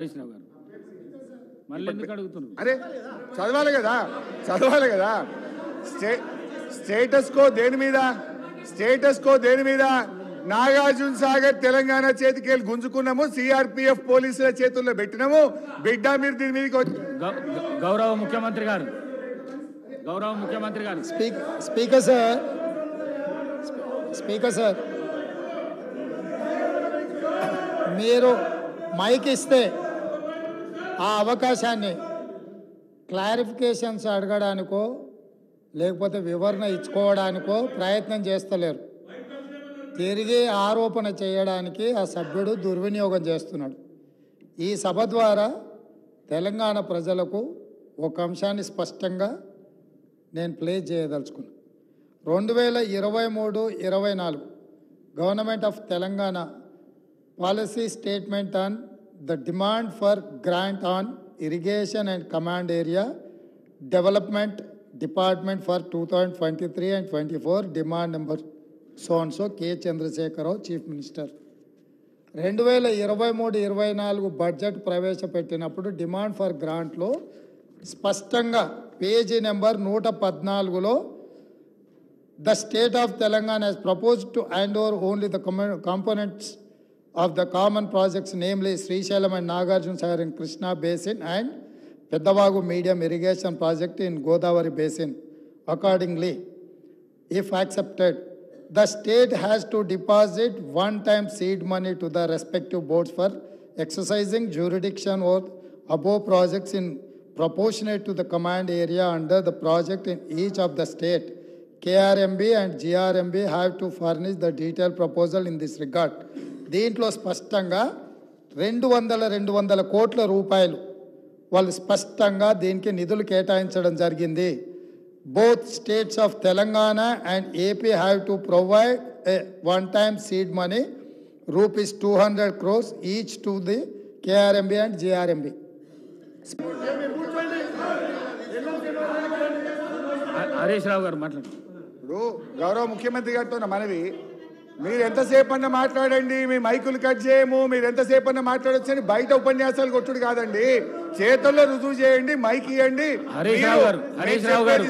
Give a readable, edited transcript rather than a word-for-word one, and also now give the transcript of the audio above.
రావు గారు మళ్ళీ ఎందుకు అడుగుతున్నారు? అరే చదవాలి కదా స్టేటస్ కో దేని మీద నాగార్జున సాగర్ తెలంగాణ చేతికి వెళ్ళి గుంజుకున్నాము, సిఆర్పిఎఫ్ పోలీసుల చేతుల్లో పెట్టినాము. బిడ్డ మీరు దీని మీదకి గౌరవ ముఖ్యమంత్రి గారు స్పీకర్ సార్ మీరు మైక్ ఇస్తే ఆ అవకాశాన్ని క్లారిఫికేషన్స్ అడగడానికో లేకపోతే వివరణ ఇచ్చుకోవడానికో ప్రయత్నం చేస్తలేరు. తిరిగి ఆరోపణ చేయడానికి ఆ సభ్యుడు దుర్వినియోగం చేస్తున్నాడు. ఈ సభ ద్వారా తెలంగాణ ప్రజలకు ఒక అంశాన్ని స్పష్టంగా నేను ప్లే చేయదలుచుకున్నాను. 2023-24 government of Telangana policy statement on the demand for grant on irrigation and command area development department for 2023 and 24 demand number so K Chandrashekar Rao chief minister. 2023-24 budget ప్రవేశపెట్టినప్పుడు డిమాండ్ ఫర్ గ్రాంట్లో స్పష్టంగా పేజీ నెంబర్ 114లో the state of Telangana has proposed to hand over only the components of the common projects, namely Srisailam and Nagarjuna Sagar in Krishna Basin and Peddavagu Medium Irrigation Project in Godavari Basin. Accordingly, if accepted, the state has to deposit one-time seed money to the respective boards for exercising jurisdiction over above projects in proportionate to the command area under the project in each of the state. KRMB and GRMB have to furnish the detailed proposal in this regard. దీంట్లో స్పష్టంగా 200 కోట్ల రూపాయలు వాళ్ళు స్పష్టంగా దీనికి నిధులు కేటాయించడం జరిగింది. Both states of Telangana and AP have to provide one time seed money ₹200 crores each to the KRMB and GRMB. Harish Rao గారు మాట్లాడు. ఇప్పుడు గౌరవ ముఖ్యమంత్రి గారితో నా మనవి, మీరు ఎంతసేపు అన్న మాట్లాడండి, మీ మైకులు కట్ చేయము, మీరు ఎంతసేపు అన్న మాట్లాడొచ్చు అని బయట ఉపన్యాసాలు కొట్టుడు కాదండి, చేతుల్లో రుజువు చేయండి, మైక్ ఇవ్వండి. హరీష్ రావు గారు